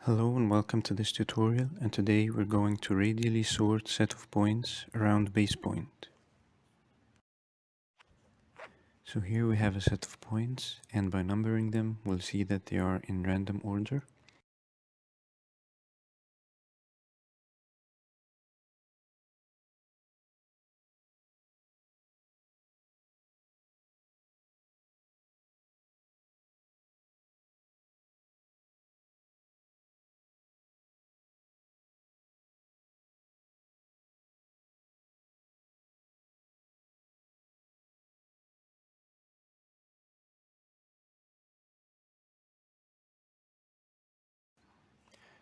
Hello and welcome to this tutorial, and today we're going to radially sort set of points around base point. So here we have a set of points, and by numbering them we'll see that they are in random order.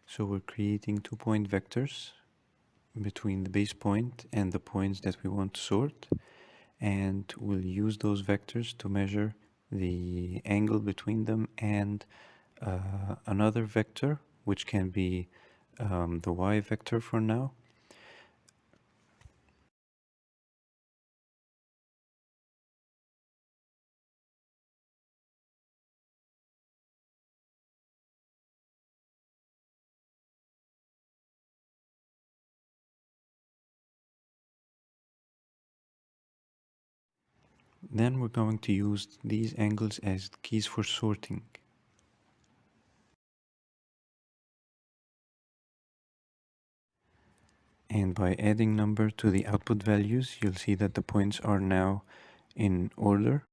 So we're creating 2-point vectors between the base point and the points that we want to sort, and we'll use those vectors to measure the angle between them and another vector, which can be the y vector for now. Then we're going to use these angles as keys for sorting. And by adding number to the output values, you'll see that the points are now in order.